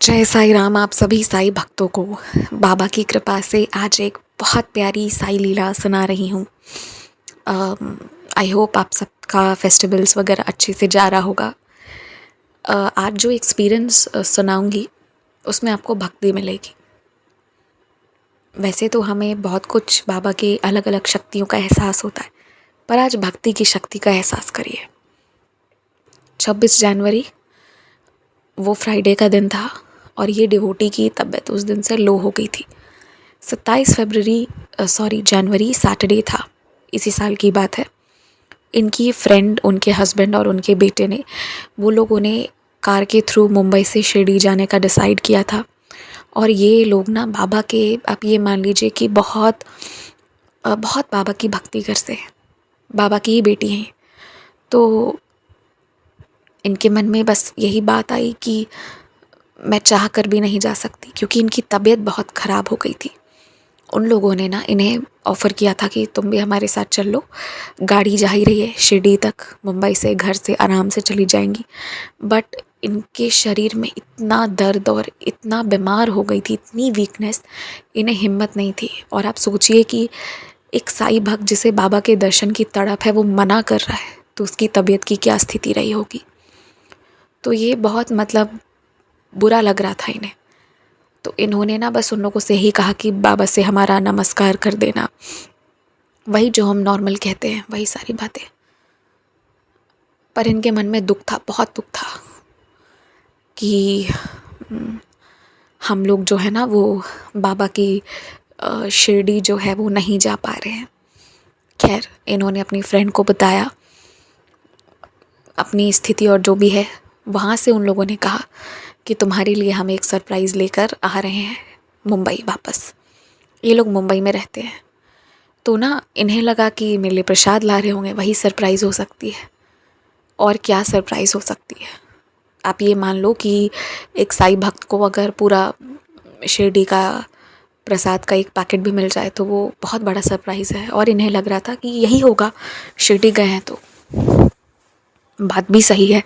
जय साईं राम। आप सभी साईं भक्तों को बाबा की कृपा से आज एक बहुत प्यारी साईं लीला सुना रही हूँ। आई होप आप सबका फेस्टिवल्स वगैरह अच्छे से जा रहा होगा। आज जो एक्सपीरियंस सुनाऊंगी उसमें आपको भक्ति मिलेगी। वैसे तो हमें बहुत कुछ बाबा के अलग अलग शक्तियों का एहसास होता है, पर आज भक्ति की शक्ति का एहसास करिए। 26 जनवरी वो फ्राइडे का दिन था और ये डिवोटी की तबीयत उस दिन से लो हो गई थी। 27 जनवरी सैटरडे था, इसी साल की बात है। इनकी फ्रेंड, उनके हस्बैंड और उनके बेटे ने, वो लोगों ने कार के थ्रू मुंबई से शिरडी जाने का डिसाइड किया था। और ये लोग ना बाबा के, आप ये मान लीजिए कि बहुत बहुत बाबा की भक्ति करते हैं, बाबा की ही बेटी हैं। तो इनके मन में बस यही बात आई कि मैं चाह कर भी नहीं जा सकती, क्योंकि इनकी तबीयत बहुत ख़राब हो गई थी। उन लोगों ने ना इन्हें ऑफ़र किया था कि तुम भी हमारे साथ चल लो, गाड़ी जा ही रही है शिरडी तक, मुंबई से घर से आराम से चली जाएंगी। बट इनके शरीर में इतना दर्द और इतना बीमार हो गई थी, इतनी वीकनेस, इन्हें हिम्मत नहीं थी। और आप सोचिए कि एक साईं भक्त जिसे बाबा के दर्शन की तड़प है, वो मना कर रहा है, तो उसकी तबीयत की क्या स्थिति रही होगी। तो ये बहुत बुरा लग रहा था इन्हें। तो इन्होंने ना बस उन लोगों से ही कहा कि बाबा से हमारा नमस्कार कर देना, वही जो हम नॉर्मल कहते हैं, वही सारी बातें। पर इनके मन में दुख था, बहुत दुख था कि हम लोग जो है ना वो बाबा की शिरडी जो है वो नहीं जा पा रहे हैं। खैर, इन्होंने अपनी फ्रेंड को बताया अपनी स्थिति और जो भी है। वहाँ से उन लोगों ने कहा कि तुम्हारे लिए हम एक सरप्राइज़ लेकर आ रहे हैं मुंबई वापस। ये लोग मुंबई में रहते हैं, तो ना इन्हें लगा कि मेरे लिए प्रसाद ला रहे होंगे, वही सरप्राइज़ हो सकती है। और क्या सरप्राइज़ हो सकती है, आप ये मान लो कि एक साईं भक्त को अगर पूरा शिरडी का प्रसाद का एक पैकेट भी मिल जाए तो वो बहुत बड़ा सरप्राइज़ है। और इन्हें लग रहा था कि यही होगा, शिरडी गए हैं तो। बात भी सही है,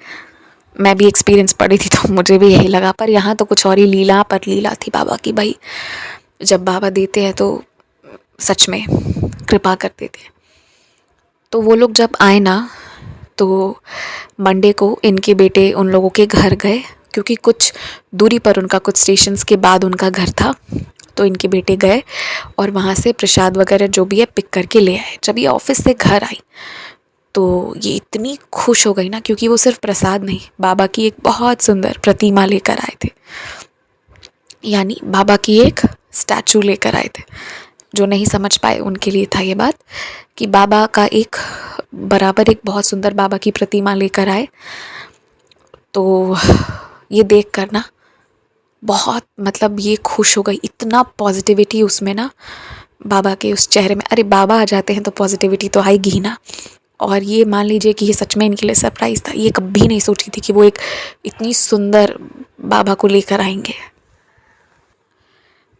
मैं भी एक्सपीरियंस पढ़ी थी तो मुझे भी यही लगा। पर यहाँ तो कुछ और ही लीला पर लीला थी बाबा की। भाई, जब बाबा देते हैं तो सच में कृपा करते थे। तो वो लोग जब आए ना, तो मंडे को इनके बेटे उन लोगों के घर गए, क्योंकि कुछ दूरी पर उनका, कुछ स्टेशंस के बाद उनका घर था। तो इनके बेटे गए और वहाँ से प्रसाद वगैरह जो भी है पिक करके ले आए। जब ये ऑफिस से घर आई तो ये इतनी खुश हो गई ना, क्योंकि वो सिर्फ प्रसाद नहीं, बाबा की एक बहुत सुंदर प्रतिमा लेकर आए थे। यानी बाबा की एक स्टैचू लेकर आए थे। जो नहीं समझ पाए उनके लिए था ये बात कि बाबा का एक बराबर एक बहुत सुंदर बाबा की प्रतिमा लेकर आए। तो ये देख कर ना बहुत ये खुश हो गई, इतना पॉजिटिविटी उसमें ना बाबा के उस चेहरे में। अरे बाबा आ जाते हैं तो पॉजिटिविटी तो आएगी ही ना। और ये मान लीजिए कि ये सच में इनके लिए सरप्राइज़ था। ये कभी नहीं सोची थी कि वो एक इतनी सुंदर बाबा को लेकर आएंगे।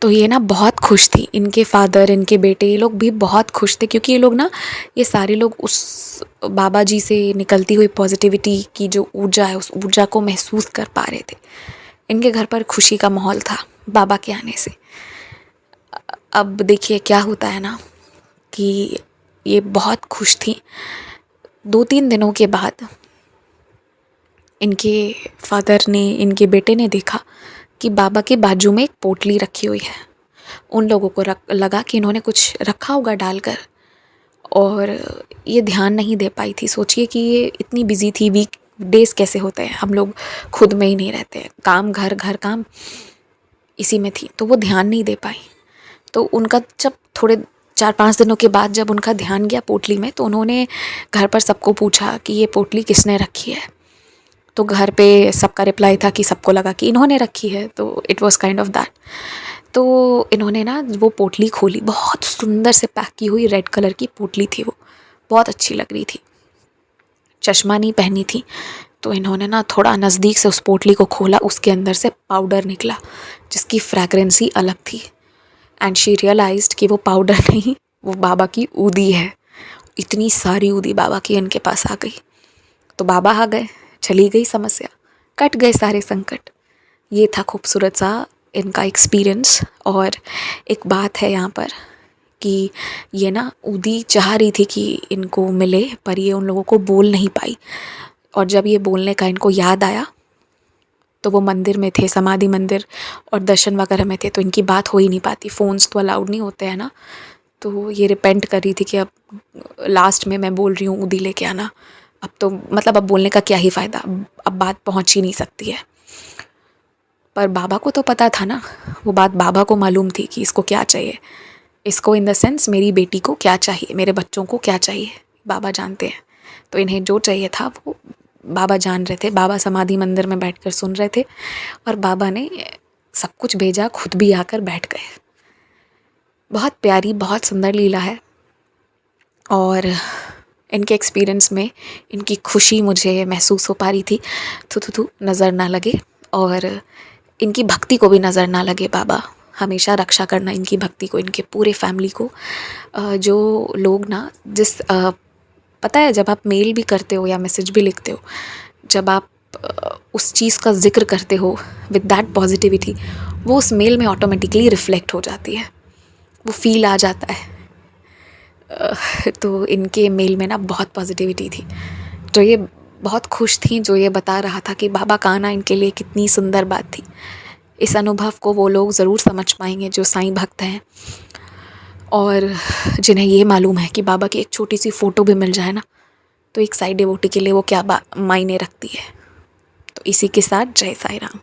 तो ये ना बहुत खुश थी, इनके फादर, इनके बेटे, ये लोग भी बहुत खुश थे, क्योंकि ये लोग ना, ये सारे लोग उस बाबा जी से निकलती हुई पॉजिटिविटी की जो ऊर्जा है, उस ऊर्जा को महसूस कर पा रहे थे। इनके घर पर खुशी का माहौल था बाबा के आने से। अब देखिए क्या होता है ना कि ये बहुत खुश थी। 2-3 दिनों के बाद इनके फादर ने, इनके बेटे ने देखा कि बाबा के बाजू में एक पोटली रखी हुई है। उन लोगों को लगा कि इन्होंने कुछ रखा होगा डालकर, और ये ध्यान नहीं दे पाई थी। सोचिए कि ये इतनी बिजी थी, वीक डेज कैसे होते हैं, हम लोग खुद में ही नहीं रहते हैं, काम, घर घर काम, इसी में थी, तो वो ध्यान नहीं दे पाई। तो उनका जब थोड़े 4-5 दिनों के बाद जब उनका ध्यान गया पोटली में, तो उन्होंने घर पर सबको पूछा कि ये पोटली किसने रखी है। तो घर पे सबका रिप्लाई था कि सबको लगा कि इन्होंने रखी है। तो it was kind of that. तो इन्होंने ना वो पोटली खोली, बहुत सुंदर से पैक की हुई रेड कलर की पोटली थी, वो बहुत अच्छी लग रही थी। चश्मा नहीं पहनी थी, तो इन्होंने ना थोड़ा नज़दीक से उस पोटली को खोला। उसके अंदर से पाउडर निकला जिसकी फ्रैग्रेंस ही अलग थी। एंड शी रियलाइज्ड कि वो पाउडर नहीं, वो बाबा की ऊदी है। इतनी सारी ऊदी बाबा की इनके पास आ गई। तो बाबा आ गए, चली गई समस्या, कट गए सारे संकट। ये था खूबसूरत सा इनका एक्सपीरियंस। और एक बात है यहाँ पर कि ये ना ऊदी चाह रही थी कि इनको मिले, पर ये उन लोगों को बोल नहीं पाई। और जब ये बोलने का इनको याद आया तो वो मंदिर में थे, समाधि मंदिर, और दर्शन वगैरह में थे, तो इनकी बात हो ही नहीं पाती। फ़ोन्स तो अलाउड नहीं होते हैं ना। तो ये रिपेंट कर रही थी कि अब लास्ट में मैं बोल रही हूँ ऊदी लेके आना, अब तो मतलब अब बोलने का क्या ही फ़ायदा, अब बात पहुँच ही नहीं सकती है। पर बाबा को तो पता था ना, वो बात बाबा को मालूम थी कि इसको क्या चाहिए, इसको इन द सेंस मेरी बेटी को क्या चाहिए, मेरे बच्चों को क्या चाहिए, बाबा जानते हैं। तो इन्हें जो चाहिए था वो बाबा जान रहे थे। बाबा समाधि मंदिर में बैठकर सुन रहे थे और बाबा ने सब कुछ भेजा, खुद भी आकर बैठ गए। बहुत प्यारी, बहुत सुंदर लीला है। और इनके एक्सपीरियंस में इनकी खुशी मुझे महसूस हो पा रही थी। थू नज़र ना लगे, और इनकी भक्ति को भी नज़र ना लगे। बाबा हमेशा रक्षा करना इनकी भक्ति को, इनके पूरे फैमिली को। जो लोग ना पता है, जब आप मेल भी करते हो या मैसेज भी लिखते हो, जब आप उस चीज़ का ज़िक्र करते हो विद दैट पॉजिटिविटी, वो उस मेल में ऑटोमेटिकली रिफ्लेक्ट हो जाती है, वो फील आ जाता है। तो इनके मेल में ना बहुत पॉजिटिविटी थी। तो ये बहुत खुश थी, जो ये बता रहा था कि बाबा का आना इनके लिए कितनी सुंदर बात थी। इस अनुभव को वो लोग ज़रूर समझ पाएंगे जो साईं भक्त हैं, और जिन्हें ये मालूम है कि बाबा की एक छोटी सी फ़ोटो भी मिल जाए ना, तो एक साईं डिवोटी के लिए वो क्या मायने रखती है। तो इसी के साथ जय साईं राम।